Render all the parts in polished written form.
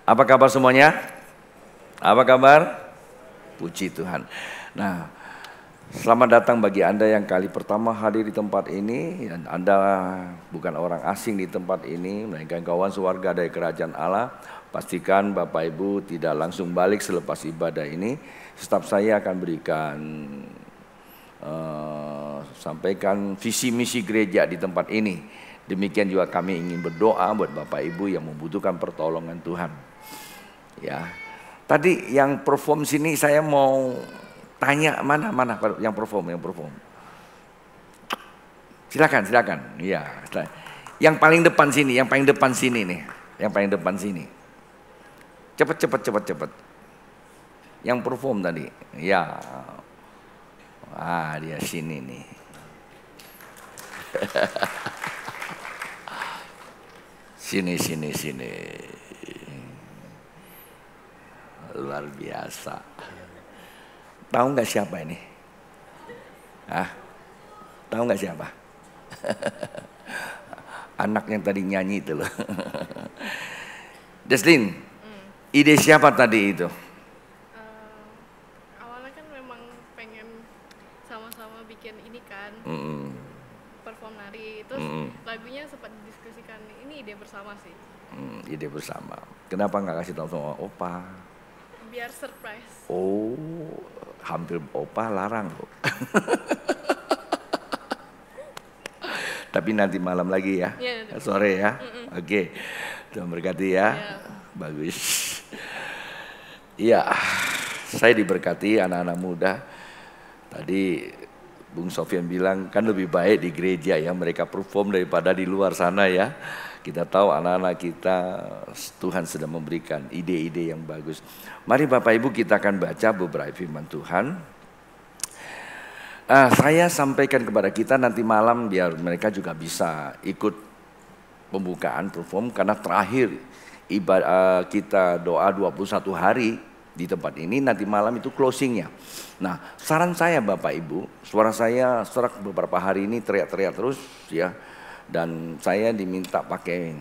Apa kabar semuanya? Apa kabar? Puji Tuhan. Nah, selamat datang bagi Anda yang kali pertama hadir di tempat ini. Dan Anda bukan orang asing di tempat ini, melainkan kawan sewarga dari kerajaan Allah. Pastikan Bapak Ibu tidak langsung balik selepas ibadah ini. Staf saya akan berikan sampaikan visi misi gereja di tempat ini. Demikian juga kami ingin berdoa buat Bapak Ibu yang membutuhkan pertolongan Tuhan. Ya, tadi yang perform sini saya mau tanya mana yang perform. Silakan. Iya. Yang paling depan sini nih. Yang paling depan sini. Cepat. Yang perform tadi. Ya. Dia sini nih. Sini. Luar biasa. Tahu nggak siapa ini? Tahu nggak siapa? Anak yang tadi nyanyi itu loh. Deslin, ide siapa tadi itu? Awalnya kan memang pengen sama-sama bikin ini kan, perform nari. Terus lagunya sempat didiskusikan, ini ide bersama sih. Ide bersama. Kenapa nggak kasih tahu sama Opa? Biar surprise. Oh, hampir Opa larang loh. Tapi nanti malam lagi ya, sore ya. Oke, Tuhan berkati ya. Bagus. Iya, saya diberkati anak-anak muda. Tadi Bung Sofyan bilang kan lebih baik di gereja ya mereka perform daripada di luar sana ya. Kita tahu anak-anak kita Tuhan sedang memberikan ide-ide yang bagus. Mari Bapak Ibu kita akan baca beberapa firman Tuhan. Saya sampaikan kepada kita nanti malam biar mereka juga bisa ikut pembukaan perform. Karena terakhir ibadah kita doa 21 hari di tempat ini, nanti malam itu closingnya. Nah, saran saya Bapak Ibu, suara saya serak beberapa hari ini teriak-teriak terus ya. Dan saya diminta pakai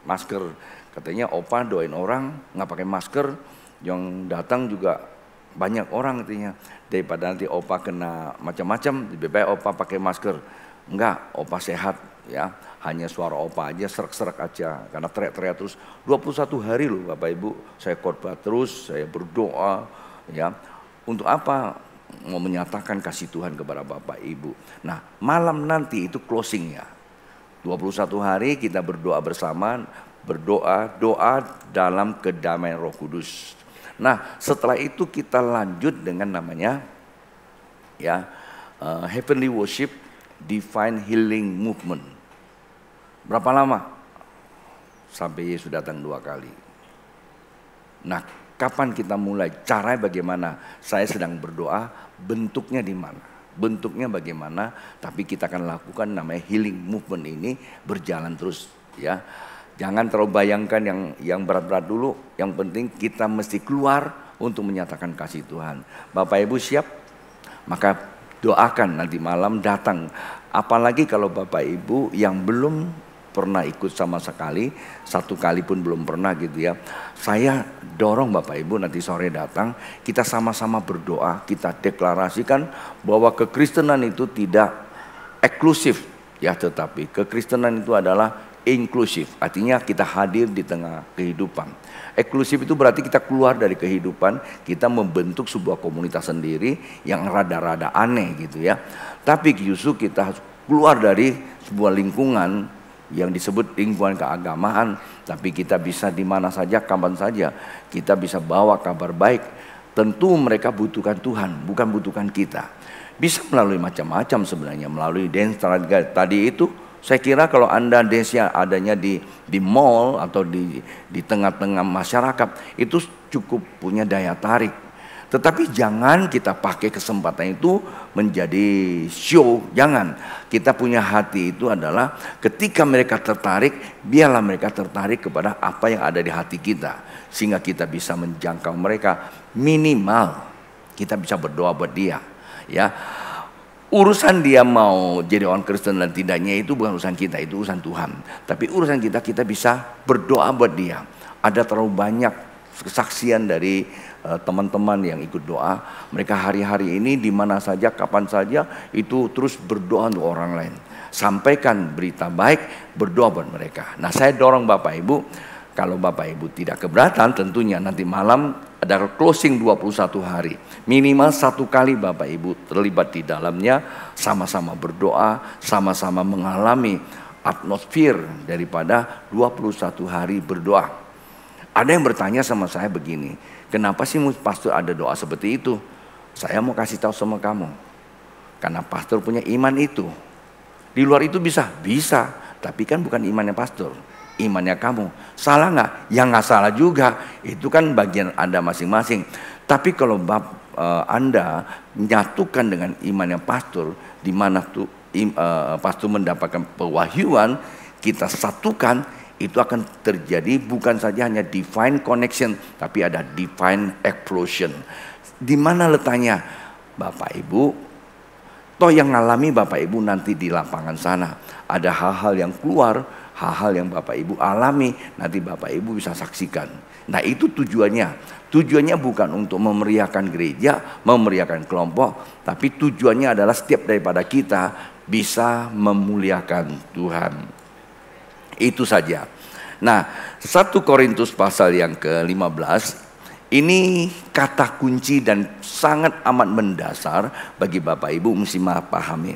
masker. Katanya Opa doain orang nggak pakai masker, yang datang juga banyak orang katanya. Daripada nanti Opa kena macam-macam, lebih baik Opa pakai masker. Enggak, Opa sehat ya. Hanya suara Opa aja serak-serak aja. Karena teriak-teriak terus 21 hari loh Bapak Ibu. Saya khotbah terus, saya berdoa ya. Untuk apa? Mau menyatakan kasih Tuhan kepada Bapak Ibu. Nah, malam nanti itu closingnya. 21 hari kita berdoa bersama, doa dalam kedamaian Roh Kudus. Nah, setelah itu kita lanjut dengan namanya ya Heavenly Worship Divine Healing Movement. Berapa lama? Sampai Yesus datang 2 kali. Nah, kapan kita mulai? Caranya bagaimana? Saya sedang berdoa, bentuknya di mana? Bentuknya bagaimana? Tapi kita akan lakukan namanya healing movement ini berjalan terus ya. Jangan terlalu bayangkan yang berat-berat dulu. Yang penting kita mesti keluar untuk menyatakan kasih Tuhan. Bapak Ibu siap? Maka doakan nanti malam datang. Apalagi kalau Bapak Ibu yang belum pernah ikut sama sekali, 1 kali pun belum pernah gitu ya. Saya dorong Bapak Ibu nanti sore datang, kita sama-sama berdoa, kita deklarasikan bahwa kekristenan itu tidak eksklusif ya, tetapi kekristenan itu adalah inklusif, artinya kita hadir di tengah kehidupan. Eksklusif itu berarti kita keluar dari kehidupan, kita membentuk sebuah komunitas sendiri yang rada-rada aneh gitu ya. Tapi justru kita harus keluar dari sebuah lingkungan yang disebut lingkungan keagamaan, tapi kita bisa di mana saja, kapan saja kita bisa bawa kabar baik. Tentu mereka butuhkan Tuhan, bukan butuhkan kita. Bisa melalui macam-macam sebenarnya, melalui dance tadi itu. Saya kira kalau Anda dance adanya di mall atau di tengah-tengah masyarakat itu cukup punya daya tarik. Tetapi jangan kita pakai kesempatan itu menjadi show, jangan. Kita punya hati itu adalah ketika mereka tertarik, biarlah mereka tertarik kepada apa yang ada di hati kita. Sehingga kita bisa menjangkau mereka, minimal kita bisa berdoa buat dia. Ya, Urusan dia mau jadi orang Kristen dan tidaknya itu bukan urusan kita, itu urusan Tuhan. Tapi urusan kita, kita bisa berdoa buat dia. Ada terlalu banyak kesaksian dari teman-teman yang ikut doa. Mereka hari-hari ini di mana saja, kapan saja itu terus berdoa untuk orang lain. Sampaikan berita baik, berdoa buat mereka. Nah, saya dorong Bapak Ibu, kalau Bapak Ibu tidak keberatan, tentunya nanti malam ada closing 21 hari. Minimal 1 kali Bapak Ibu terlibat di dalamnya, sama-sama berdoa, sama-sama mengalami atmosfer daripada 21 hari berdoa. Ada yang bertanya sama saya begini, kenapa sih pastor ada doa seperti itu? Saya mau kasih tahu sama kamu, karena pastor punya iman itu. Di luar itu bisa, tapi kan bukan imannya pastor, imannya kamu. Salah nggak? Ya nggak salah juga. Itu kan bagian Anda masing-masing. Tapi kalau Anda menyatukan dengan imannya pastor, di mana tuh pastor mendapatkan pewahyuan, kita satukan, itu akan terjadi bukan saja hanya divine connection, tapi ada divine explosion. Di mana letaknya, Bapak Ibu? Toh yang ngalami Bapak Ibu nanti di lapangan sana. Ada hal-hal yang keluar, hal-hal yang Bapak Ibu alami, nanti Bapak Ibu bisa saksikan. Nah, itu tujuannya. Tujuannya bukan untuk memeriahkan gereja, memeriahkan kelompok, tapi tujuannya adalah setiap daripada kita bisa memuliakan Tuhan. Itu saja. Nah, 1 Korintus pasal yang ke-15, ini kata kunci dan sangat amat mendasar bagi Bapak Ibu mesti pahami.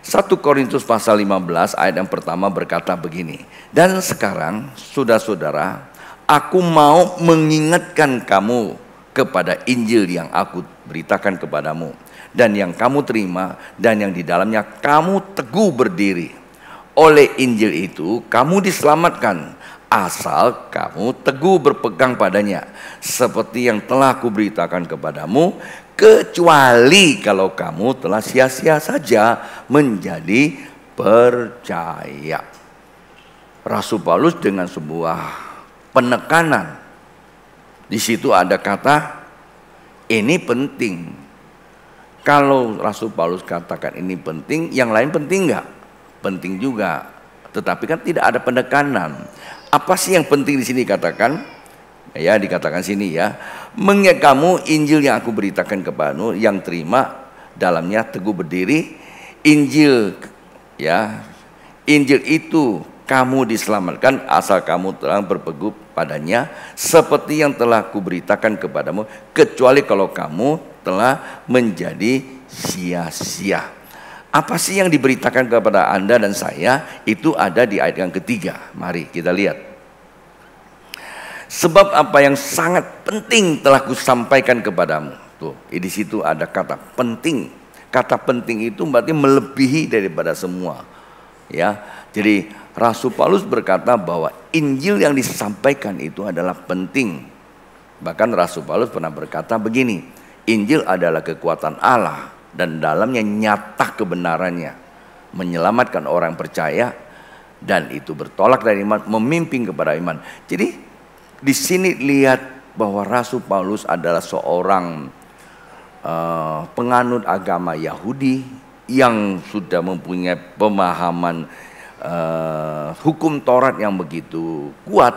1 Korintus pasal 15 ayat yang pertama berkata begini. Dan sekarang saudara-saudara, aku mau mengingatkan kamu kepada Injil yang aku beritakan kepadamu, dan yang kamu terima, dan yang di dalamnya kamu teguh berdiri. Oleh Injil itu kamu diselamatkan, asal kamu teguh berpegang padanya, seperti yang telah aku beritakan kepadamu, kecuali kalau kamu telah sia-sia saja menjadi percaya. Rasul Paulus dengan sebuah penekanan. Di situ ada kata, ini penting. Kalau Rasul Paulus katakan ini penting, yang lain penting enggak? Penting juga. Tetapi kan tidak ada penekanan. Apa sih yang penting di sini katakan? Ya, dikatakan sini ya. Mengingat kamu Injil yang aku beritakan kepadamu, yang terima dalamnya teguh berdiri. Injil ya. Injil itu kamu diselamatkan asal kamu telah berpegang padanya, seperti yang telah aku beritakan kepadamu, kecuali kalau kamu telah menjadi sia-sia. Apa sih yang diberitakan kepada Anda dan saya? Itu ada di ayat yang ketiga. Mari kita lihat. Sebab apa yang sangat penting telah kusampaikan kepadamu. Tuh, di situ ada kata penting. Kata penting itu berarti melebihi daripada semua. Ya, jadi Rasul Paulus berkata bahwa Injil yang disampaikan itu adalah penting. Bahkan Rasul Paulus pernah berkata begini, Injil adalah kekuatan Allah dan dalamnya nyata kebenarannya, menyelamatkan orang percaya, dan itu bertolak dari iman, memimpin kepada iman. Jadi di sini lihat bahwa Rasul Paulus adalah seorang penganut agama Yahudi yang sudah mempunyai pemahaman hukum Taurat yang begitu kuat,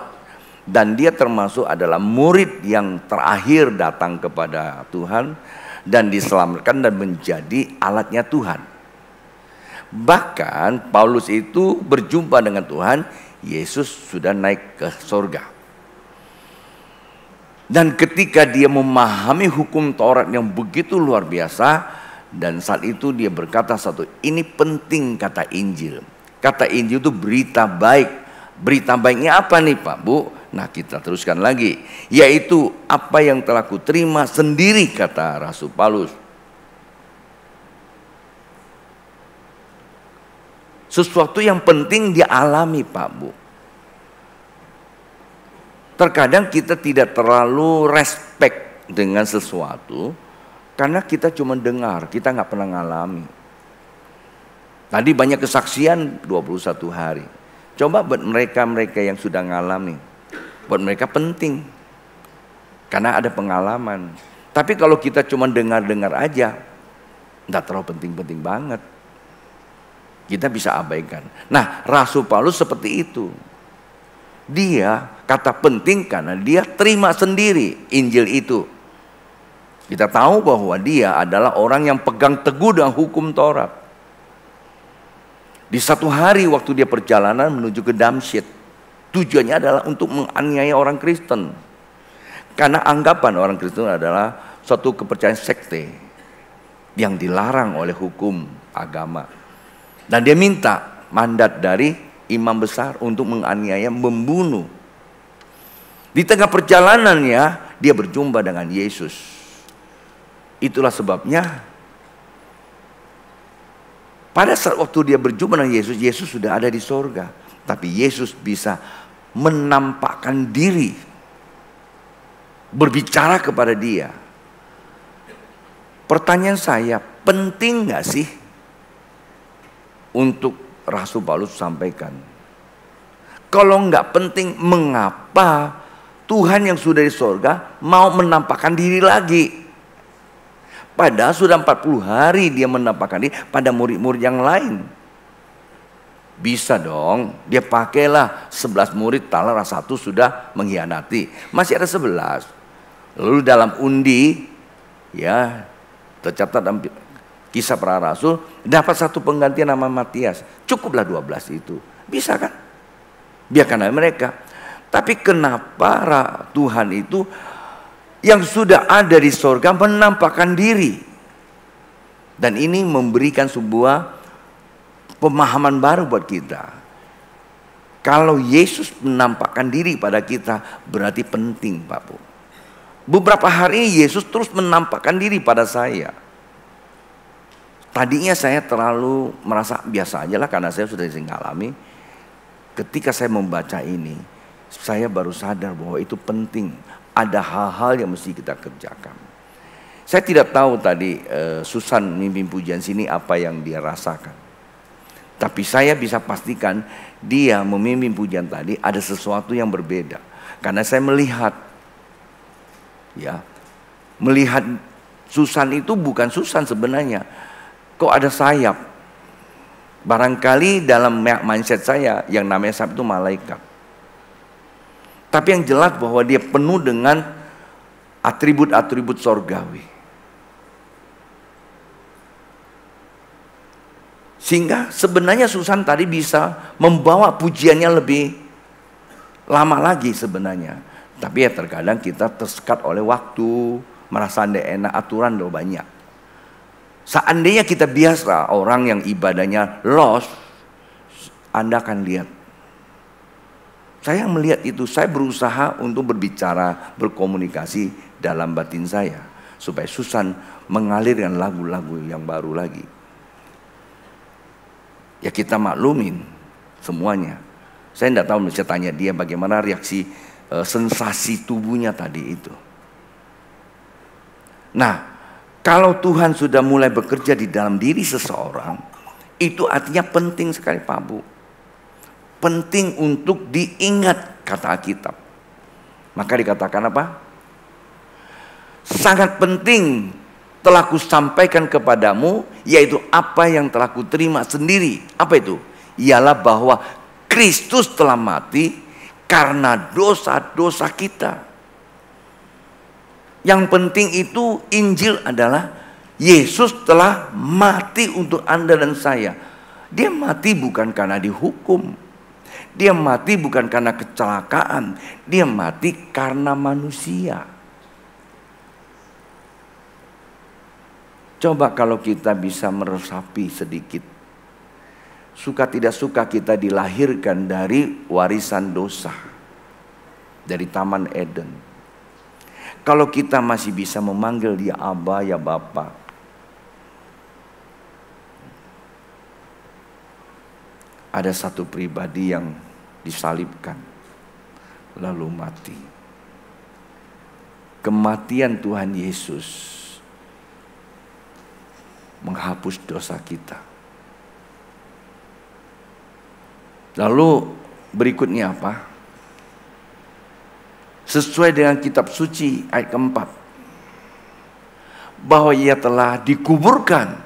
dan dia termasuk adalah murid yang terakhir datang kepada Tuhan dan diselamatkan dan menjadi alatnya Tuhan. Bahkan Paulus itu berjumpa dengan Tuhan, Yesus sudah naik ke surga. Dan ketika dia memahami hukum Taurat yang begitu luar biasa, dan saat itu dia berkata satu, ini penting kata Injil. Kata Injil itu berita baik. Berita baiknya apa nih Pak, Bu? Nah, kita teruskan lagi, yaitu apa yang telah kuterima sendiri, kata Rasul Paulus. Sesuatu yang penting dia alami Pak, Bu. Terkadang kita tidak terlalu respect dengan sesuatu karena kita cuma dengar, kita nggak pernah ngalami. Tadi banyak kesaksian 21 hari. Coba buat mereka-mereka yang sudah ngalami, buat mereka penting karena ada pengalaman. Tapi kalau kita cuma dengar-dengar aja, Nggak terlalu penting-penting banget. Kita bisa abaikan. Nah, Rasul Paulus seperti itu. Dia kata penting karena dia terima sendiri Injil itu. Kita tahu bahwa dia adalah orang yang pegang teguh dengan hukum Taurat. Di satu hari waktu dia perjalanan menuju ke Damsyik, tujuannya adalah untuk menganiaya orang Kristen. Karena anggapan orang Kristen adalah suatu kepercayaan sekte yang dilarang oleh hukum agama. Dan dia minta mandat dari imam besar untuk menganiaya, membunuh. Di tengah perjalanannya dia berjumpa dengan Yesus. Itulah sebabnya pada saat waktu dia berjumpa dengan Yesus, Yesus sudah ada di sorga. Tapi Yesus bisa menampakkan diri, berbicara kepada dia. Pertanyaan saya, penting gak sih untuk Rasul Paulus sampaikan? Kalau nggak penting, mengapa Tuhan yang sudah di sorga mau menampakkan diri lagi? Padahal sudah 40 hari dia menampakkan diri pada murid-murid yang lain. Bisa dong, dia pakailah 11 murid, talah satu sudah mengkhianati. Masih ada 11. Lalu dalam undi, ya tercatat dalam Kisah Para Rasul, dapat satu penggantian nama Matias. Cukuplah 12 itu. Bisa kan? Biarkan aja mereka. Tapi kenapa Tuhan itu yang sudah ada di sorga menampakkan diri? Dan ini memberikan sebuah pemahaman baru buat kita. Kalau Yesus menampakkan diri pada kita, berarti penting, Pak Bu. Beberapa hari ini Yesus terus menampakkan diri pada saya. Tadinya saya terlalu merasa biasa aja lah karena saya sudah sering alami. Ketika saya membaca ini, saya baru sadar bahwa itu penting. Ada hal-hal yang mesti kita kerjakan. Saya tidak tahu tadi Susan mimpin pujian sini apa yang dia rasakan. Tapi saya bisa pastikan dia memimpin pujian tadi ada sesuatu yang berbeda. Karena saya melihat, ya, melihat Susan itu bukan Susan sebenarnya. Kok ada sayap? Barangkali dalam mindset saya yang namanya sayap itu malaikat. Tapi yang jelas bahwa dia penuh dengan atribut-atribut sorgawi. Sehingga sebenarnya Susan tadi bisa membawa pujiannya lebih lama lagi sebenarnya. Tapi ya terkadang kita tersekat oleh waktu, merasa tidak enak, aturan udah banyak. Seandainya kita biasa orang yang ibadahnya lost, Anda akan lihat. Saya melihat itu, saya berusaha untuk berbicara, berkomunikasi dalam batin saya. Supaya Susan mengalirkan lagu-lagu yang baru lagi. Ya kita maklumin semuanya. Saya tidak tahu, bisa tanya dia bagaimana reaksi sensasi tubuhnya tadi itu. Nah, kalau Tuhan sudah mulai bekerja di dalam diri seseorang, itu artinya penting sekali Pak Bu. Penting untuk diingat kata Alkitab. Maka dikatakan apa? Sangat penting telah kusampaikan kepadamu, yaitu apa yang telah kuterima sendiri. Apa itu? Ialah bahwa Kristus telah mati karena dosa-dosa kita. Yang penting itu Injil adalah Yesus telah mati untuk Anda dan saya. Dia mati bukan karena dihukum. Dia mati bukan karena kecelakaan. Dia mati karena manusia. Coba kalau kita bisa meresapi sedikit. Suka tidak suka kita dilahirkan dari warisan dosa. Dari Taman Eden. Kalau kita masih bisa memanggil dia Aba, ya Bapa. Ada satu pribadi yang disalibkan, lalu mati. Kematian Tuhan Yesus menghapus dosa kita. Lalu berikutnya apa? Sesuai dengan kitab suci ayat keempat, bahwa ia telah dikuburkan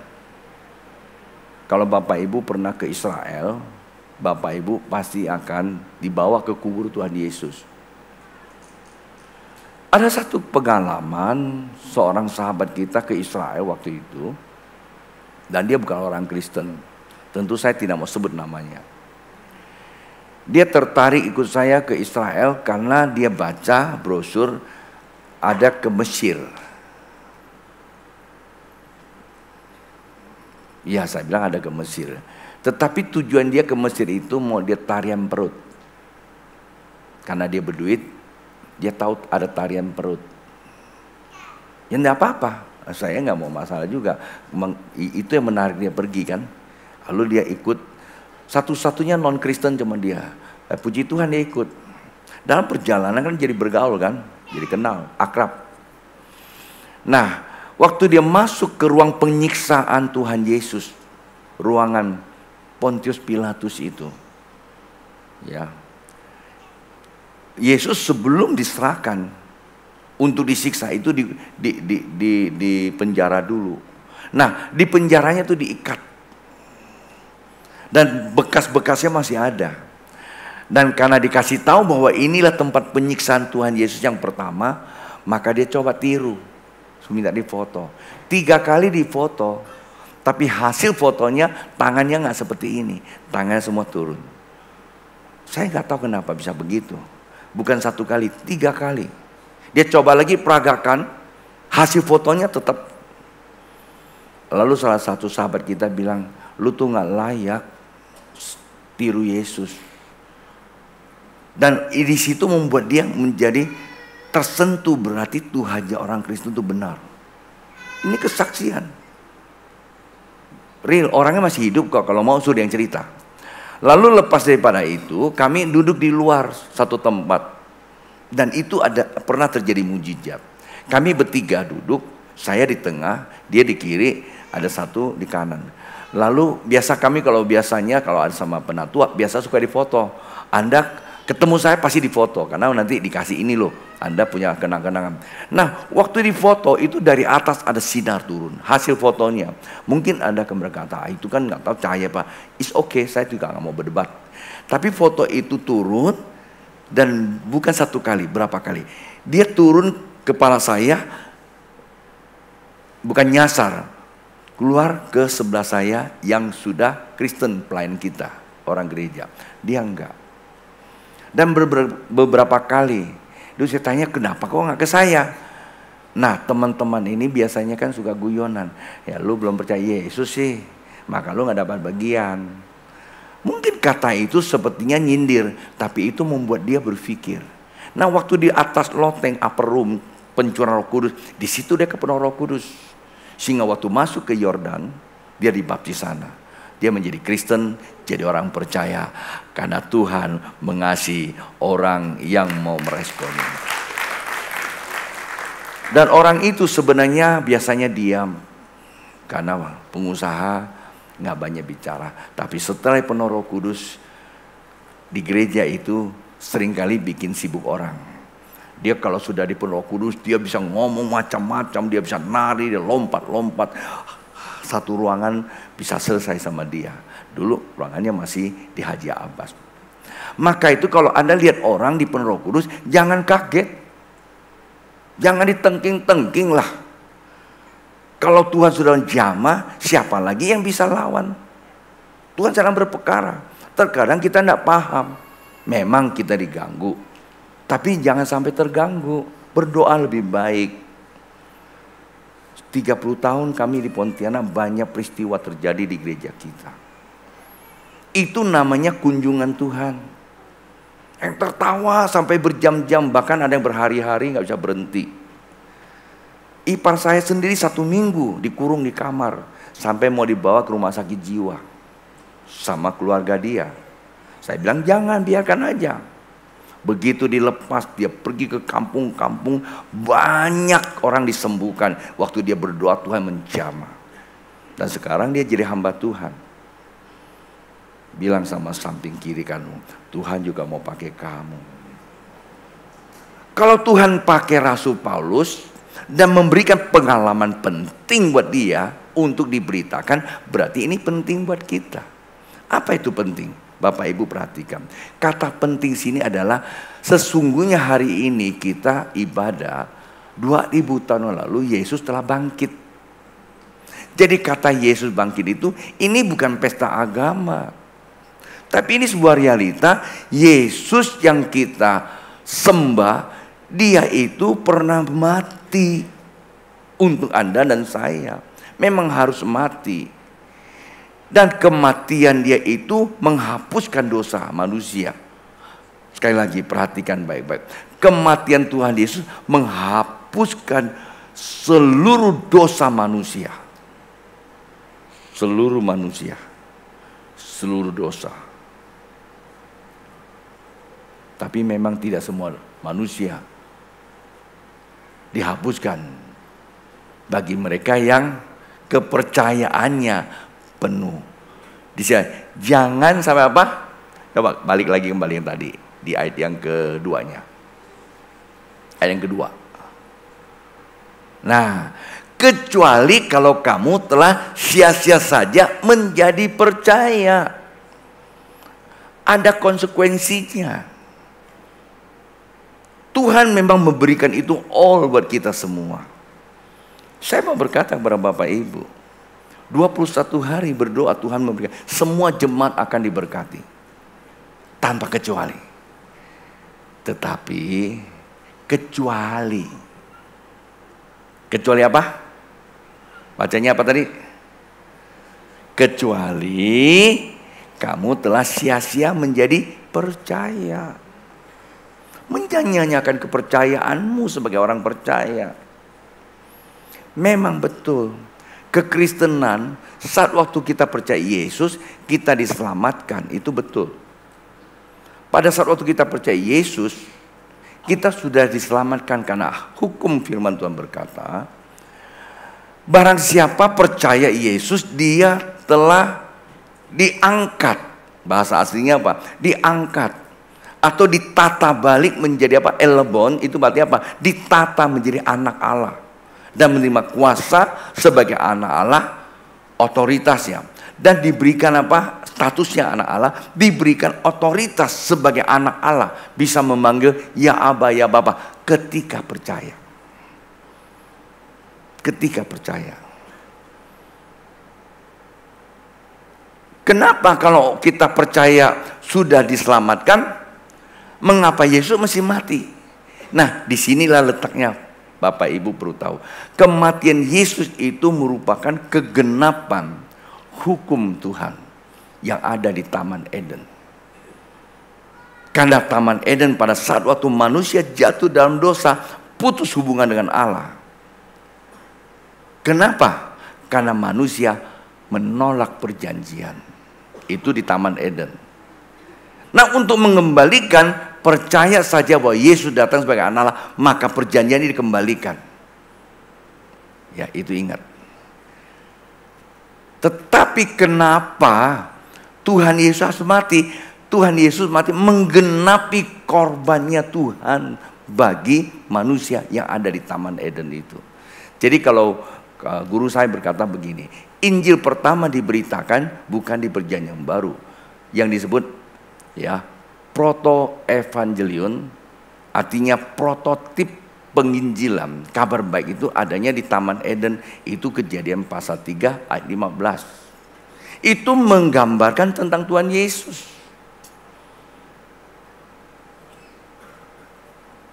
Kalau Bapak Ibu pernah ke Israel, Bapak Ibu pasti akan dibawa ke kubur Tuhan Yesus. Ada satu pengalaman seorang sahabat kita ke Israel waktu itu. Dan dia bukan orang Kristen. Tentu saya tidak mau sebut namanya. Dia tertarik ikut saya ke Israel karena dia baca brosur ada ke Mesir. Ya, saya bilang ada ke Mesir. Tetapi tujuan dia ke Mesir itu mau dia tarian perut. Karena dia berduit, dia tahu ada tarian perut. Ya enggak apa-apa, saya nggak mau masalah juga. Itu yang menarik dia pergi kan. Lalu dia ikut. Satu-satunya non-Kristen cuma dia. Puji Tuhan dia ikut. Dalam perjalanan kan jadi bergaul kan. Jadi kenal, akrab. Nah, waktu dia masuk ke ruang penyiksaan Tuhan Yesus. Ruangan Pontius Pilatus itu. Ya. Yesus sebelum diserahkan untuk disiksa itu di penjara dulu. Nah, di penjaranya itu diikat. Dan bekas-bekasnya masih ada. Dan karena dikasih tahu bahwa inilah tempat penyiksaan Tuhan Yesus yang pertama, maka dia coba tiru. Minta difoto. 3 kali difoto. Tapi hasil fotonya tangannya nggak seperti ini. Tangannya semua turun. Saya nggak tahu kenapa bisa begitu. Bukan 1 kali, 3 kali. Dia coba lagi peragakan. Hasil fotonya tetap. Lalu salah satu sahabat kita bilang, lu tuh nggak layak tiru Yesus. Dan di situ membuat dia menjadi tersentuh, berarti Tuhan orang Kristen itu benar. Ini kesaksian. Real, orangnya masih hidup kok, kalau mau sudah yang cerita. Lalu lepas daripada itu, kami duduk di luar satu tempat. Dan itu pernah terjadi mujizat. Kami bertiga duduk, saya di tengah, dia di kiri, ada satu di kanan. Lalu kami kalau ada sama penatua biasa suka difoto. Anda ketemu saya pasti difoto karena nanti dikasih ini loh, Anda punya kenang-kenangan. Nah, waktu difoto itu dari atas ada sinar turun. Hasil fotonya mungkin Anda akan berkata, itu kan nggak tahu cahaya Pak. It's okay, saya juga nggak mau berdebat. Tapi foto itu turun dan bukan 1 kali, berapa kali? Dia turun kepala saya, bukan nyasar. Keluar ke sebelah saya yang sudah Kristen, pelayan kita, orang gereja. Dia enggak. Dan beberapa kali, dulu saya tanya kenapa kok enggak ke saya? Nah, teman-teman ini biasanya kan suka guyonan. Ya lu belum percaya Yesus sih, maka lu enggak dapat bagian. Mungkin kata itu sepertinya nyindir, tapi itu membuat dia berpikir. Nah, waktu di atas loteng upper room pencurahan Roh Kudus, di situ dia kepenuh Roh Kudus. Sehingga waktu masuk ke Yordan, dia dibaptis sana. Dia menjadi Kristen, jadi orang percaya. Karena Tuhan mengasihi orang yang mau meresponnya. Dan orang itu sebenarnya biasanya diam. Karena pengusaha nggak banyak bicara. Tapi setelah penuh Roh Kudus, di gereja itu seringkali bikin sibuk orang. Dia kalau sudah dipenuhi Roh Kudus, dia bisa ngomong macam-macam, dia bisa nari, dia lompat-lompat. Satu ruangan bisa selesai sama dia. Dulu ruangannya masih di Haji Abbas. Maka itu kalau Anda lihat orang dipenuhi Roh Kudus, jangan kaget. Jangan ditengking-tengking lah. Kalau Tuhan sudah jamah, siapa lagi yang bisa lawan? Tuhan sedang berperkara. Terkadang kita tidak paham. Memang kita diganggu. Tapi jangan sampai terganggu. Berdoa lebih baik. 30 tahun kami di Pontianak banyak peristiwa terjadi di gereja kita. Itu namanya kunjungan Tuhan. Yang tertawa sampai berjam-jam. Bahkan ada yang berhari-hari gak bisa berhenti. Ipar saya sendiri 1 minggu dikurung di kamar. Sampai mau dibawa ke rumah sakit jiwa. Sama keluarga dia. Saya bilang jangan, biarkan aja. Begitu dilepas, dia pergi ke kampung-kampung, banyak orang disembuhkan. Waktu dia berdoa, Tuhan menjamah. Dan sekarang dia jadi hamba Tuhan. Bilang sama samping kiri kamu, Tuhan juga mau pakai kamu. Kalau Tuhan pakai Rasul Paulus dan memberikan pengalaman penting buat dia untuk diberitakan, berarti ini penting buat kita. Apa itu penting? Bapak Ibu perhatikan. Kata penting sini adalah sesungguhnya hari ini kita ibadah 2000 tahun lalu Yesus telah bangkit. Jadi kata Yesus bangkit itu ini bukan pesta agama. Tapi ini sebuah realita. Yesus yang kita sembah, dia itu pernah mati untuk Anda dan saya. Memang harus mati. Dan kematian dia itu menghapuskan dosa manusia. Sekali lagi perhatikan baik-baik. Kematian Tuhan Yesus menghapuskan seluruh dosa manusia. Seluruh manusia. Seluruh dosa. Tapi memang tidak semua manusia dihapuskan. Bagi mereka yang kepercayaannya penuh. Jangan sampai apa? Coba balik lagi kembali yang tadi di ayat yang keduanya. Ayat yang kedua. Nah, kecuali kalau kamu telah sia-sia saja menjadi percaya. Ada konsekuensinya. Tuhan memang memberikan itu all buat kita semua. Saya mau berkata kepada Bapak Ibu, 21 hari berdoa Tuhan memberikan. Semua jemaat akan diberkati. Tanpa kecuali. Tetapi kecuali. Kecuali apa? Bacanya apa tadi? Kecuali kamu telah sia-sia menjadi percaya. Menyanyiakan kepercayaanmu sebagai orang percaya. Memang betul. Kekristenan saat waktu kita percaya Yesus, kita diselamatkan, itu betul. Pada saat waktu kita percaya Yesus, kita sudah diselamatkan karena hukum firman Tuhan berkata, barang siapa percaya Yesus, dia telah diangkat. Bahasa aslinya apa? Diangkat. Atau ditata balik menjadi apa? Elebon, itu berarti apa? Ditata menjadi anak Allah. Dan menerima kuasa sebagai anak Allah, otoritasnya. Dan diberikan apa? Statusnya anak Allah, diberikan otoritas sebagai anak Allah. Bisa memanggil ya Aba, ya Bapa ketika percaya. Ketika percaya. Kenapa kalau kita percaya sudah diselamatkan, mengapa Yesus mesti mati? Nah, disinilah letaknya. Bapak Ibu perlu tahu, kematian Yesus itu merupakan kegenapan hukum Tuhan yang ada di Taman Eden. Karena Taman Eden pada saat waktu manusia jatuh dalam dosa, putus hubungan dengan Allah. Kenapa? Karena manusia menolak perjanjian. Itu di Taman Eden. Nah, untuk mengembalikan, percaya saja bahwa Yesus datang sebagai anak Allah, maka perjanjian ini dikembalikan. Ya, itu ingat. Tetapi kenapa Tuhan Yesus mati? Tuhan Yesus mati menggenapi korbannya Tuhan bagi manusia yang ada di Taman Eden itu. Jadi kalau guru saya berkata begini, Injil pertama diberitakan bukan di perjanjian baru, yang disebut ya proto-evangelion, artinya prototip penginjilan. Kabar baik itu adanya di Taman Eden, itu Kejadian pasal 3 ayat 15. Itu menggambarkan tentang Tuhan Yesus.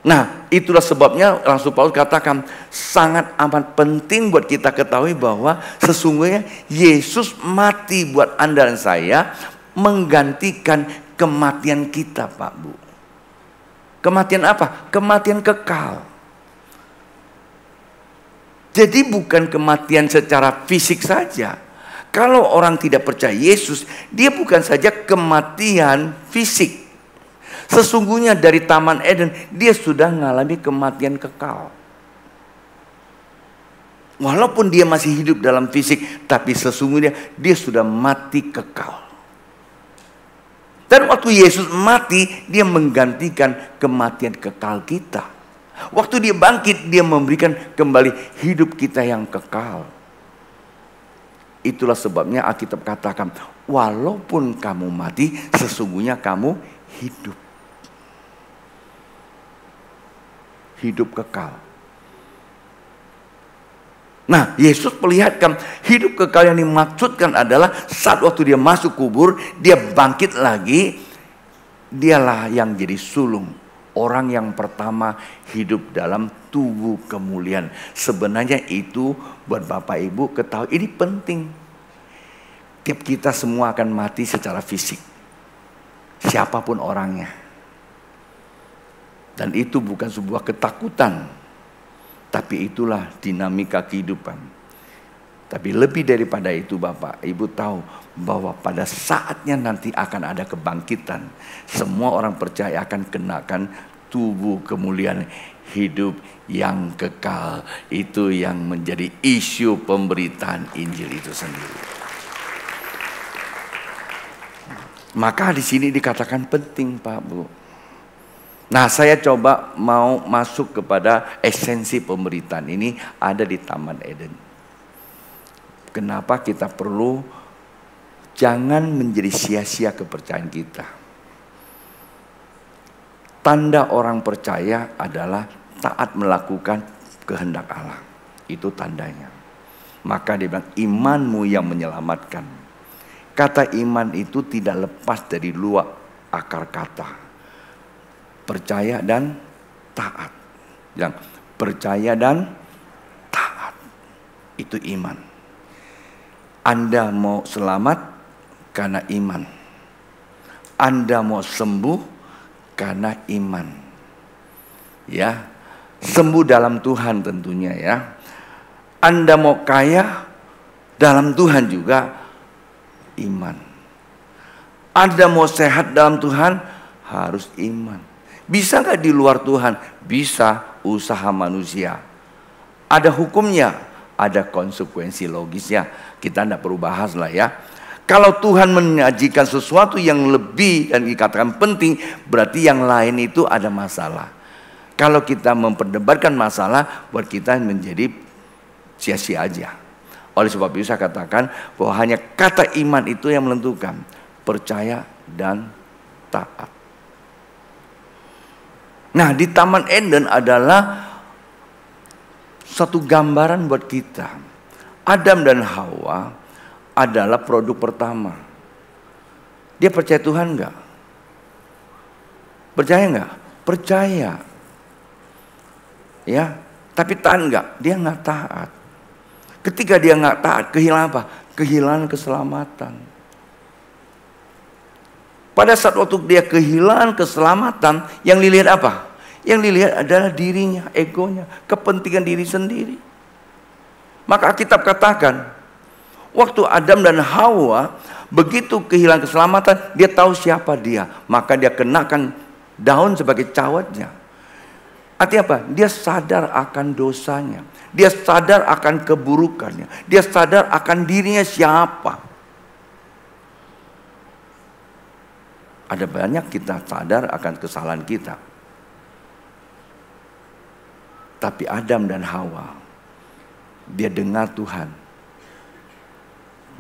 Nah, itulah sebabnya Rasul Paulus katakan sangat amat penting buat kita ketahui bahwa sesungguhnya Yesus mati buat Anda dan saya, menggantikan kematian kita, Pak Bu. Kematian apa? Kematian kekal. Jadi bukan kematian secara fisik saja. Kalau orang tidak percaya Yesus, dia bukan saja kematian fisik. Sesungguhnya dari Taman Eden, dia sudah mengalami kematian kekal. Walaupun dia masih hidup dalam fisik, tapi sesungguhnya dia sudah mati kekal. Dan waktu Yesus mati, dia menggantikan kematian kekal kita. Waktu dia bangkit, dia memberikan kembali hidup kita yang kekal. Itulah sebabnya Alkitab katakan, walaupun kamu mati, sesungguhnya kamu hidup. Hidup kekal. Nah, Yesus perlihatkan hidup kekal yang dimaksudkan adalah saat waktu dia masuk kubur, dia bangkit lagi. Dialah yang jadi sulung. Orang yang pertama hidup dalam tubuh kemuliaan. Sebenarnya itu buat Bapak Ibu ketahui, ini penting. Tiap kita semua akan mati secara fisik. Siapapun orangnya. Dan itu bukan sebuah ketakutan. Tapi itulah dinamika kehidupan. Tapi lebih daripada itu Bapak Ibu tahu bahwa pada saatnya nanti akan ada kebangkitan. Semua orang percaya akan kenakan tubuh kemuliaan, hidup yang kekal. Itu yang menjadi isu pemberitaan Injil itu sendiri. Maka di sini dikatakan penting Pak Bu. Nah, saya coba mau masuk kepada esensi pemberitaan ini ada di Taman Eden. Kenapa kita perlu jangan menjadi sia-sia kepercayaan kita. Tanda orang percaya adalah taat melakukan kehendak Allah. Itu tandanya. Maka dia bilang imanmu yang menyelamatkan. Kata iman itu tidak lepas dari luar akar kata. Percaya dan taat. Yang percaya dan taat. Itu iman. Anda mau selamat karena iman. Anda mau sembuh karena iman. Ya, sembuh dalam Tuhan tentunya ya. Anda mau kaya dalam Tuhan juga iman. Anda mau sehat dalam Tuhan harus iman. Bisa nggak di luar Tuhan? Bisa, usaha manusia. Ada hukumnya, ada konsekuensi logisnya. Kita tidak perlu bahas lah ya. Kalau Tuhan menyajikan sesuatu yang lebih dan dikatakan penting, berarti yang lain itu ada masalah. Kalau kita memperdebatkan masalah, buat kita menjadi sia-sia aja. Oleh sebab itu saya katakan bahwa hanya kata iman itu yang menentukan. Percaya dan taat. Nah, di Taman Eden adalah satu gambaran buat kita. Adam dan Hawa adalah produk pertama. Dia percaya Tuhan enggak? Percaya enggak? Percaya. Ya, tapi taat enggak? Dia enggak taat. Ketika dia enggak taat, kehilangan apa? Kehilangan keselamatan. Pada saat waktu dia kehilangan keselamatan, yang dilihat apa? Yang dilihat adalah dirinya, egonya, kepentingan diri sendiri. Maka Alkitab katakan, waktu Adam dan Hawa begitu kehilangan keselamatan, dia tahu siapa dia. Maka dia kenakan daun sebagai cawatnya. Artinya apa? Dia sadar akan dosanya. Dia sadar akan keburukannya. Dia sadar akan dirinya siapa. Ada banyak kita sadar akan kesalahan kita. Tapi Adam dan Hawa, dia dengar Tuhan.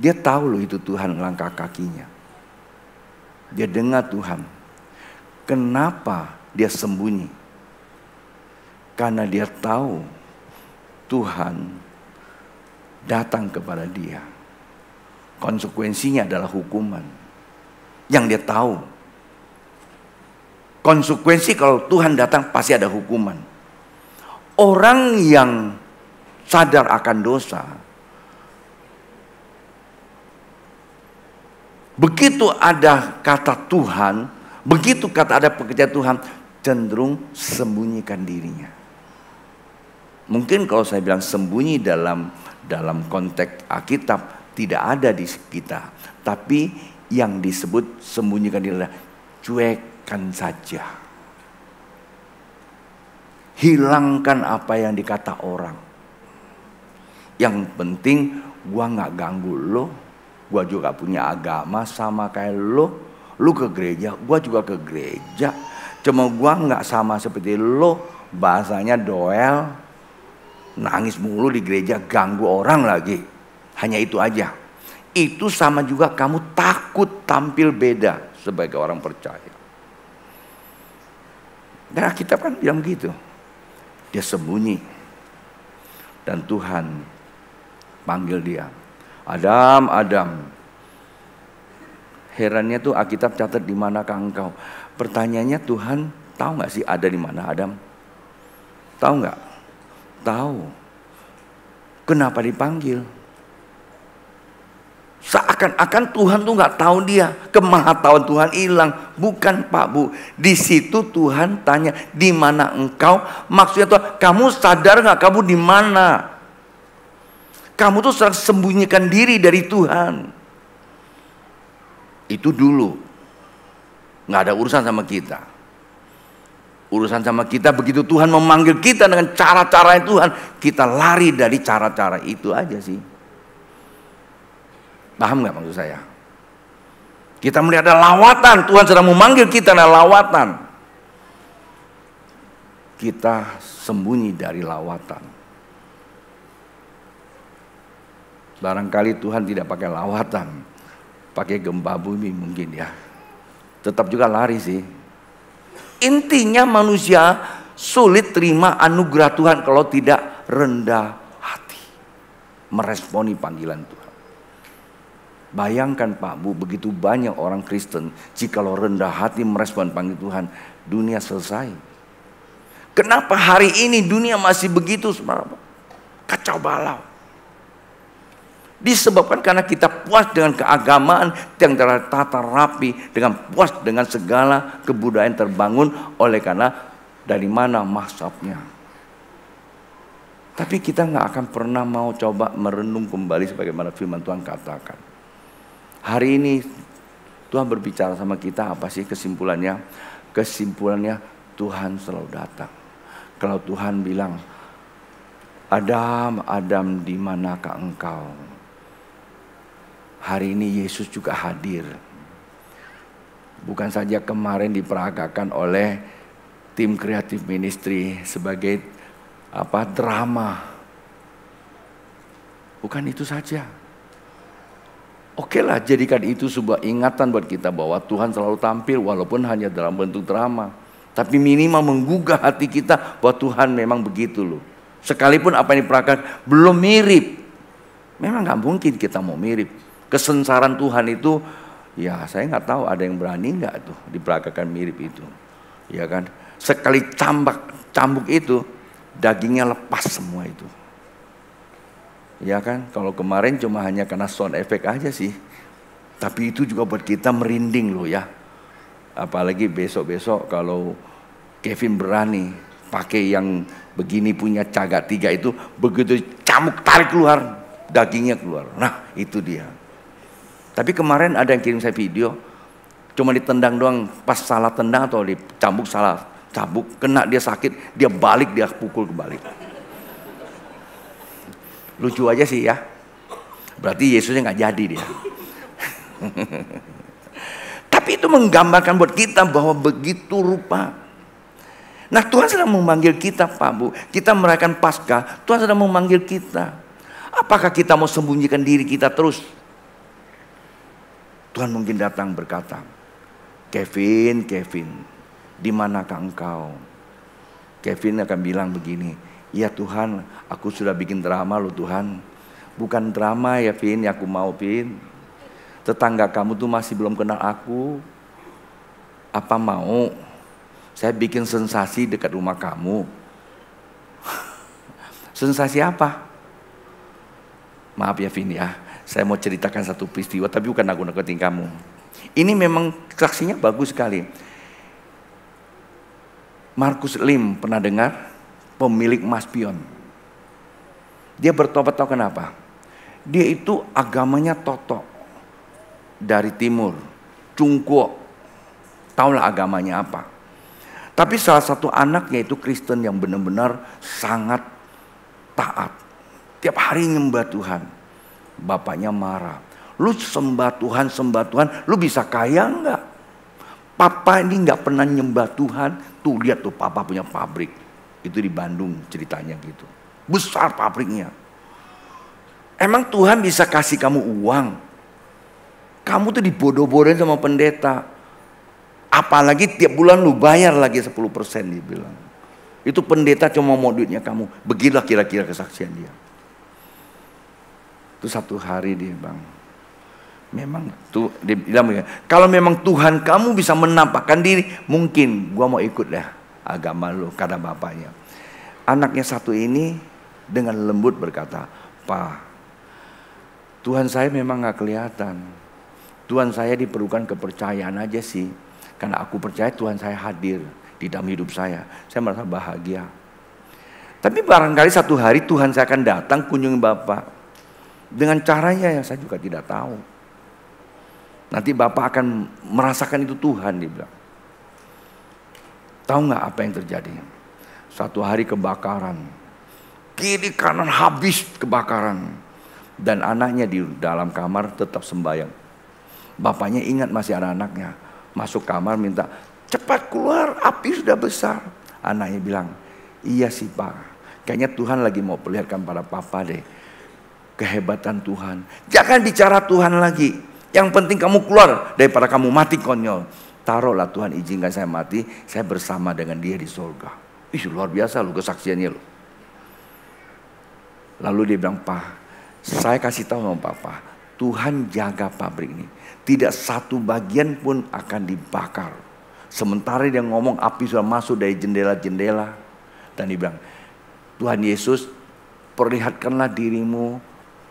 Dia tahu loh itu Tuhan melangkah kakinya. Dia dengar Tuhan. Kenapa dia sembunyi? Karena dia tahu Tuhan datang kepada dia. Konsekuensinya adalah hukuman. Yang dia tahu. Konsekuensi kalau Tuhan datang pasti ada hukuman. Orang yang sadar akan dosa, begitu ada kata Tuhan, begitu kata ada pekerjaan Tuhan, cenderung sembunyikan dirinya. Mungkin kalau saya bilang sembunyi dalam konteks Alkitab tidak ada di kita, tapi yang disebut sembunyikan diri adalah cuekkan saja. Hilangkan apa yang dikata orang. Yang penting gua nggak ganggu lo. Gua juga punya agama sama kayak lo. Lu ke gereja, gua juga ke gereja. Cuma gua nggak sama seperti lo. Bahasanya doel, nangis mulu di gereja, ganggu orang lagi. Hanya itu aja. itu sama juga kamu takut tampil beda sebagai orang percaya. Dan Alkitab kan bilang begitu. Dia sembunyi. Dan Tuhan panggil dia. Adam, Adam. Herannya tuh Alkitab catat di manakah engkau? Pertanyaannya, Tuhan tahu nggak sih ada di mana Adam? Tahu nggak? Tahu. Kenapa dipanggil? Seakan-akan Tuhan tuh nggak tahu dia. Kemahatauan Tuhan hilang. Bukan Pak Bu. Di situ Tuhan tanya, di mana engkau? Maksudnya Tuhan, kamu sadar nggak kamu di mana? Kamu tuh sedang sembunyikan diri dari Tuhan. Itu dulu. Nggak ada urusan sama kita. Urusan sama kita begitu Tuhan memanggil kita dengan cara-cara Tuhan, kita lari dari cara-cara itu aja sih. Paham nggak maksud saya? Kita melihat ada lawatan, Tuhan sedang memanggil kita ada lawatan. Kita sembunyi dari lawatan. Barangkali Tuhan tidak pakai lawatan, pakai gempa bumi mungkin ya. Tetap juga lari sih. Intinya manusia sulit terima anugerah Tuhan kalau tidak rendah hati. Meresponi panggilan Tuhan. Bayangkan Pak Bu, begitu banyak orang Kristen, jikalau rendah hati merespon panggilan Tuhan, dunia selesai. Kenapa hari ini dunia masih begitu? Kacau balau. Disebabkan karena kita puas dengan keagamaan yang tertata rapi, dengan puas dengan segala kebudayaan terbangun oleh karena dari mana masabnya. Tapi kita nggak akan pernah mau coba merenung kembali sebagaimana firman Tuhan katakan. Hari ini Tuhan berbicara sama kita apa sih kesimpulannya? Kesimpulannya Tuhan selalu datang. Kalau Tuhan bilang, Adam, Adam, di manakah engkau? Hari ini Yesus juga hadir. Bukan saja kemarin diperagakan oleh tim kreatif ministry sebagai drama. Bukan itu saja. Oke lah, jadikan itu sebuah ingatan buat kita bahwa Tuhan selalu tampil walaupun hanya dalam bentuk drama. Tapi minimal menggugah hati kita bahwa Tuhan memang begitu loh. Sekalipun apa yang diperagakan belum mirip. Memang gak mungkin kita mau mirip. Kesengsaraan Tuhan itu, ya saya nggak tahu ada yang berani nggak tuh diperagakan mirip itu, ya kan? Sekali cambuk itu, dagingnya lepas semua itu, ya kan? Kalau kemarin cuma hanya karena sound effect aja sih, tapi itu juga buat kita merinding loh ya. Apalagi besok-besok kalau Kevin berani pakai yang begini punya cagak 3 itu, begitu cambuk tarik keluar, dagingnya keluar. Nah itu dia. Tapi kemarin ada yang kirim saya video, cuma ditendang doang, pas salah tendang atau dicambuk salah cambuk, kena dia sakit, dia balik, dia pukul kebalik. Lucu aja sih ya. Berarti Yesusnya nggak jadi dia. Tapi itu menggambarkan buat kita bahwa begitu rupa. Nah Tuhan sedang memanggil kita Pak Bu. Kita merayakan Paskah, Tuhan sedang memanggil kita. Apakah kita mau sembunyikan diri kita terus? Tuhan mungkin datang berkata, Kevin, di manakah engkau? Kevin akan bilang begini, ya Tuhan, aku sudah bikin drama loh Tuhan. Bukan drama ya Vin, ya aku mau Vin. Tetangga kamu tuh masih belum kenal aku. Apa mau saya bikin sensasi dekat rumah kamu? Sensasi apa? Maaf ya Vin ya. Saya mau ceritakan satu peristiwa, tapi bukan aku nakutin kamu. Ini memang saksinya bagus sekali. Markus Lim, pernah dengar? Pemilik emas pion. Dia bertobat, tahu kenapa? Dia itu agamanya Totok. Dari timur. Cungkuo. Tahulah agamanya apa. Tapi salah satu anaknya itu Kristen yang benar-benar sangat taat. Tiap hari nyembah Tuhan. Bapaknya marah. Lu sembah Tuhan, lu bisa kaya enggak? Papa ini enggak pernah nyembah Tuhan. Tuh lihat tuh papa punya pabrik. Itu di Bandung ceritanya gitu. Besar pabriknya. Emang Tuhan bisa kasih kamu uang? Kamu tuh dibodoh-bodohin sama pendeta. Apalagi tiap bulan lu bayar lagi 10%, dia bilang. Itu pendeta cuma mau duitnya kamu. Begitulah kira-kira kesaksian dia. Itu satu hari dia bang. Memang tuh dia bilang, kalau memang Tuhan kamu bisa menampakkan diri, mungkin gua mau ikut deh agama lu, kata bapaknya. Anaknya satu ini dengan lembut berkata, Pak, Tuhan saya memang gak kelihatan. Tuhan saya diperlukan kepercayaan aja sih. Karena aku percaya Tuhan saya hadir di dalam hidup saya. Saya merasa bahagia. Tapi barangkali satu hari Tuhan saya akan datang kunjungi Bapak. Dengan caranya yang saya juga tidak tahu. Nanti Bapak akan merasakan itu Tuhan, dia bilang. Tahu gak apa yang terjadi? Satu hari kebakaran. Kiri kanan habis kebakaran. Dan anaknya di dalam kamar tetap sembahyang. Bapaknya ingat masih ada anaknya. Masuk kamar minta, cepat keluar, api sudah besar. Anaknya bilang, iya sih Pak. Kayaknya Tuhan lagi mau perlihatkan pada Papa deh. Kehebatan Tuhan. Jangan bicara Tuhan lagi. Yang penting kamu keluar daripada kamu mati konyol. Taruhlah Tuhan izinkan saya mati, saya bersama dengan dia di surga. Ih luar biasa loh kesaksiannya loh. Lalu dia bilang, Pak, saya kasih tahu sama Papa, Tuhan jaga pabrik ini. Tidak satu bagian pun akan dibakar. Sementara dia ngomong api sudah masuk dari jendela-jendela. Dan dia bilang, Tuhan Yesus perlihatkanlah dirimu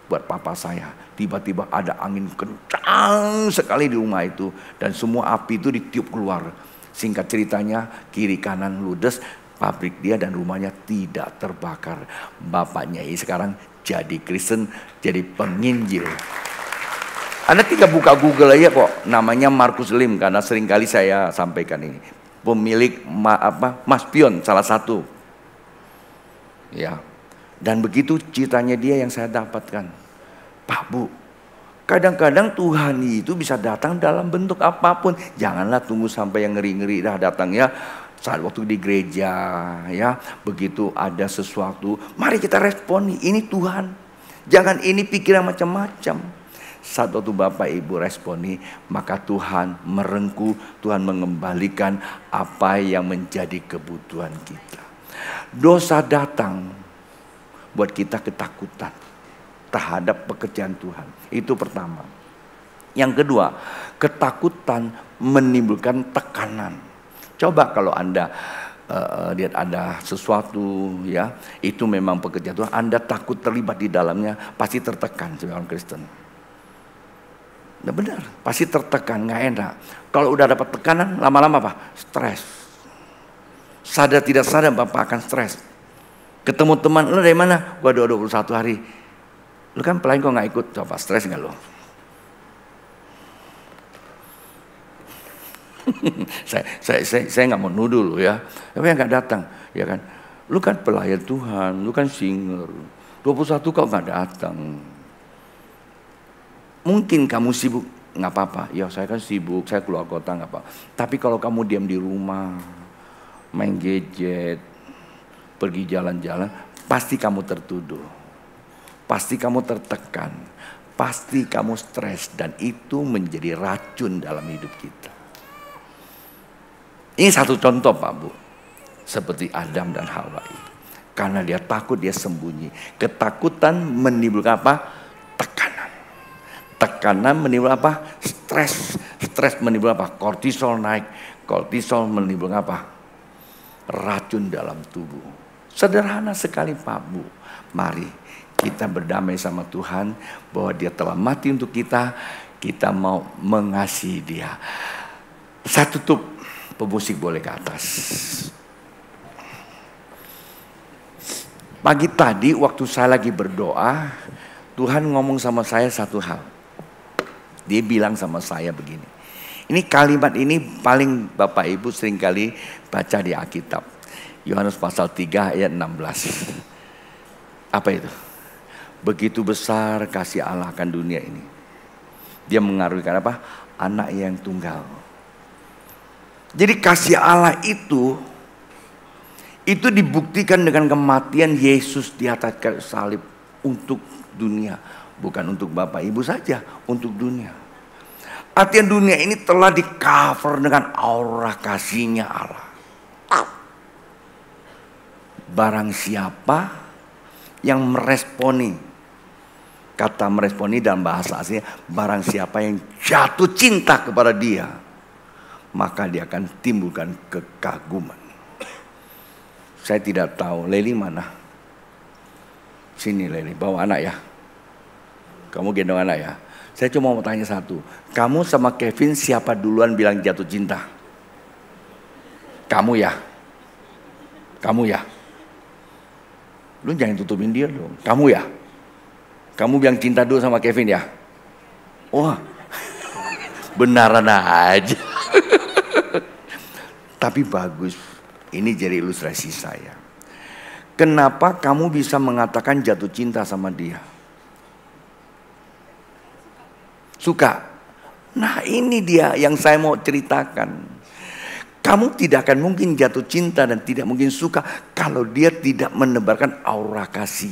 buat Papa saya. Tiba-tiba ada angin kencang sekali di rumah itu. Dan semua api itu ditiup keluar. Singkat ceritanya kiri kanan ludes. Pabrik dia dan rumahnya tidak terbakar. Bapaknya ini sekarang jadi Kristen, jadi penginjil. Anda tinggal buka Google aja kok, namanya Markus Lim, karena seringkali saya sampaikan ini. Pemilik Mas Pion salah satu. Ya. Dan begitu ceritanya dia yang saya dapatkan. Pak Bu, kadang-kadang Tuhan itu bisa datang dalam bentuk apapun. Janganlah tunggu sampai yang ngeri-ngeri dah datang ya. Saat waktu di gereja ya, begitu ada sesuatu, mari kita responi, ini Tuhan. Jangan ini pikiran macam-macam. Saat waktu Bapak Ibu responi, maka Tuhan merengkuh, Tuhan mengembalikan apa yang menjadi kebutuhan kita. Dosa datang buat kita ketakutan terhadap pekerjaan Tuhan. Itu pertama. Yang kedua, ketakutan menimbulkan tekanan. Coba kalau Anda lihat ada sesuatu ya, itu memang pekerjaan Tuhan, Anda takut terlibat di dalamnya, pasti tertekan sebagai orang Kristen. Nah benar, pasti tertekan, gak enak. Kalau udah dapat tekanan, lama-lama apa? Stres. Sadar tidak sadar Bapak akan stres. Ketemu teman, lu dari mana? Gua 21 hari. Lu kan pelayan kok gak ikut, coba stres gak lu? saya nggak mau nuduh lo ya, tapi yang nggak datang, ya kan? Lu kan pelayan Tuhan, lu kan singer, 21 kau nggak datang. Mungkin kamu sibuk, nggak apa-apa. Ya saya kan sibuk, saya keluar kota nggak apa. Tapi kalau kamu diam di rumah, main gadget, pergi jalan-jalan, pasti kamu tertuduh, pasti kamu tertekan, pasti kamu stres, dan itu menjadi racun dalam hidup kita. Ini satu contoh Pak Bu, seperti Adam dan Hawa ini. Karena dia takut, dia sembunyi. Ketakutan menimbulkan apa? Tekanan. Tekanan menimbulkan apa? Stres. Stres menimbulkan apa? Kortisol naik. Kortisol menimbulkan apa? Racun dalam tubuh. Sederhana sekali Pak Bu. Mari kita berdamai sama Tuhan bahwa Dia telah mati untuk kita. Kita mau mengasihi Dia. Saya tutup. Pemusik boleh ke atas. Pagi tadi waktu saya lagi berdoa, Tuhan ngomong sama saya satu hal. Dia bilang sama saya begini. Ini kalimat ini paling Bapak Ibu seringkali baca di Alkitab. Yohanes pasal 3 ayat 16. Apa itu? Begitu besar kasih Allah akan dunia ini. Dia mengaruniakan apa? Anak yang tunggal. Jadi kasih Allah itu dibuktikan dengan kematian Yesus di atas kayu salib untuk dunia. Bukan untuk Bapak Ibu saja, untuk dunia. Artinya dunia ini telah di cover dengan aura kasihnya Allah. Barang siapa yang meresponi, kata meresponi dalam bahasa aslinya, barang siapa yang jatuh cinta kepada dia, maka dia akan timbulkan kekaguman. Saya tidak tahu, Leli mana? Sini Leli, bawa anak ya. Kamu gendong anak ya. Saya cuma mau tanya satu. Kamu sama Kevin siapa duluan bilang jatuh cinta? Kamu ya? Kamu ya? Lu jangan tutupin dia dong. Kamu ya? Kamu bilang cinta dulu sama Kevin ya? Wah, benaran aja. Tapi bagus. Ini jadi ilustrasi saya. Kenapa kamu bisa mengatakan jatuh cinta sama dia? Suka. Nah ini dia yang saya mau ceritakan. Kamu tidak akan mungkin jatuh cinta dan tidak mungkin suka kalau dia tidak menebarkan aura kasih.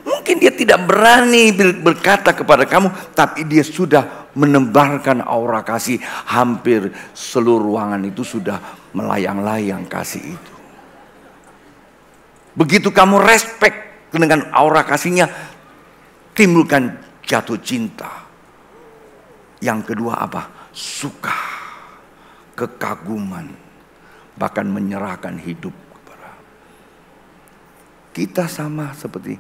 Mungkin dia tidak berani berkata kepada kamu, tapi dia sudah menebarkan aura kasih. Hampir seluruh ruangan itu sudah melayang-layang kasih itu. Begitu kamu respect dengan aura kasihnya, timbulkan jatuh cinta. Yang kedua apa? Suka, kekaguman, bahkan menyerahkan hidup kepada. Kita sama seperti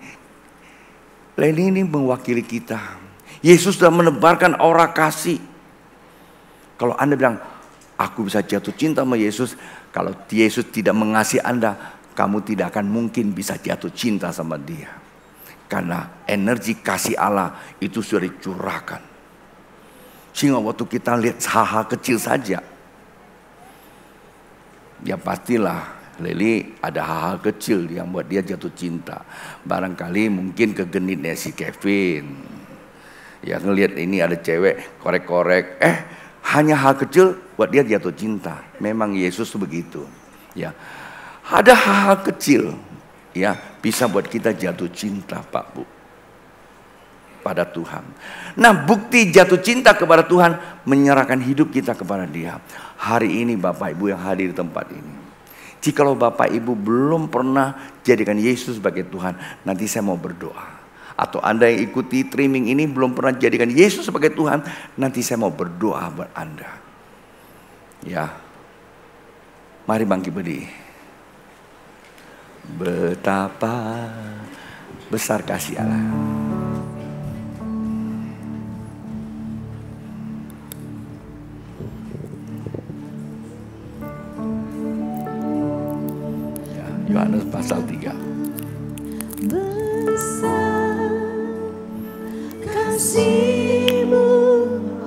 Leni ini mewakili kita. Yesus sudah menebarkan aura kasih. Kalau Anda bilang, aku bisa jatuh cinta sama Yesus, kalau Yesus tidak mengasihi Anda, kamu tidak akan mungkin bisa jatuh cinta sama dia. Karena energi kasih Allah itu sudah dicurahkan. Sehingga waktu kita lihat hal-hal kecil saja, ya pastilah Leli ada hal-hal kecil yang buat dia jatuh cinta. Barangkali mungkin kegenitnya si Kevin. Ya ngelihat ini ada cewek korek-korek, hanya hal kecil buat dia jatuh cinta. Memang Yesus begitu. Ya, ada hal-hal kecil ya bisa buat kita jatuh cinta, Pak Bu, pada Tuhan. Nah, bukti jatuh cinta kepada Tuhan, menyerahkan hidup kita kepada Dia. Hari ini Bapak Ibu yang hadir di tempat ini, jikalau Bapak Ibu belum pernah jadikan Yesus sebagai Tuhan, nanti saya mau berdoa. Atau Anda yang ikuti streaming ini belum pernah jadikan Yesus sebagai Tuhan, nanti saya mau berdoa buat Anda. Ya, mari bangkit berdiri. Betapa besar kasih Allah. Ya, Yohanes pasal 3. Besar kasih-Mu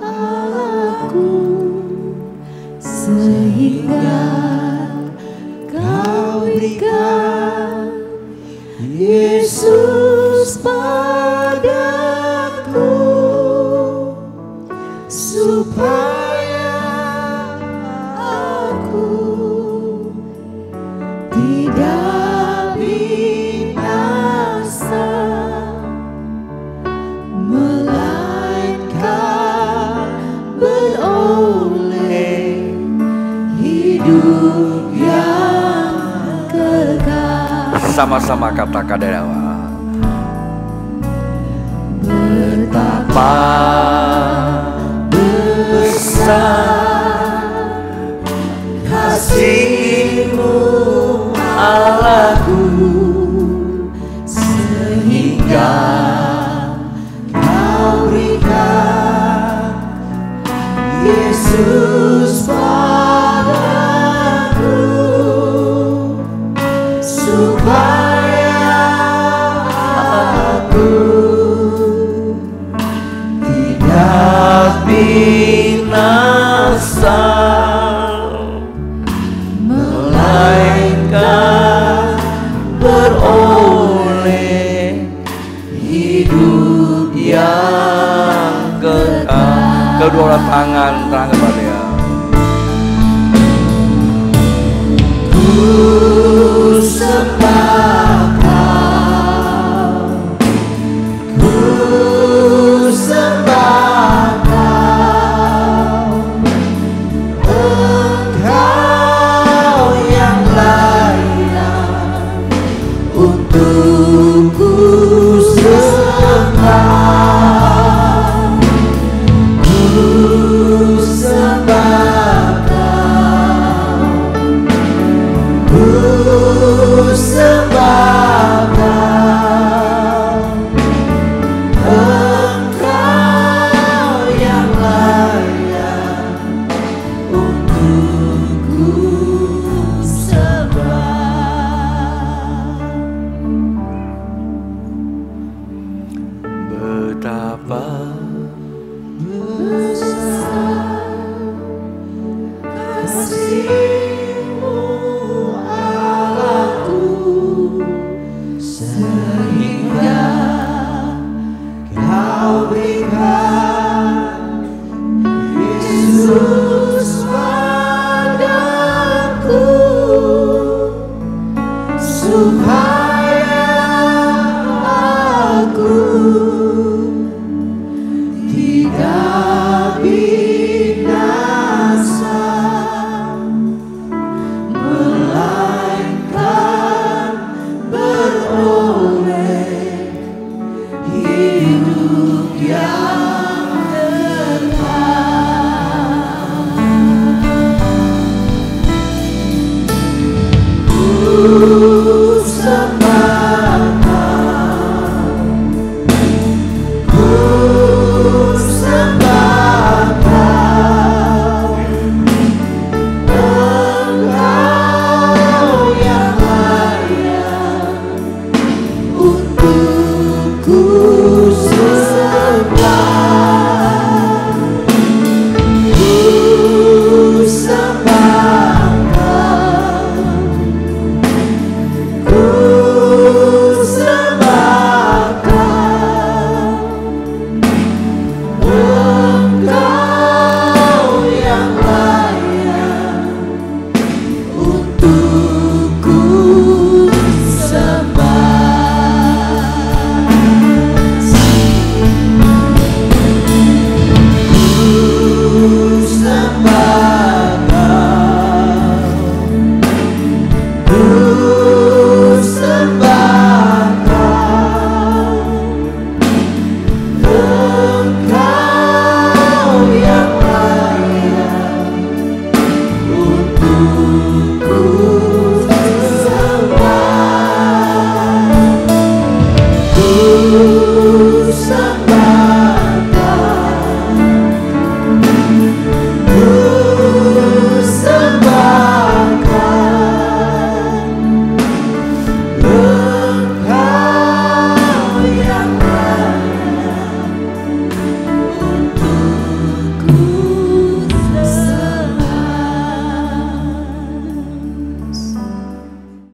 Allahku, sehingga Kau berikan Yesus padaku, supaya aku tidak binasa, melainkan beroleh hidup yang kekal. Sama-sama katakan dari awal. Betapa besar kasih-Mu Allahku, sehingga Kau berikan Yesus padaku, supaya aku tidak binasa, melainkan beroleh hidup yang kekal. kedua tangan terang kepada Dia. Ku sembah Kau, ku sembah dalam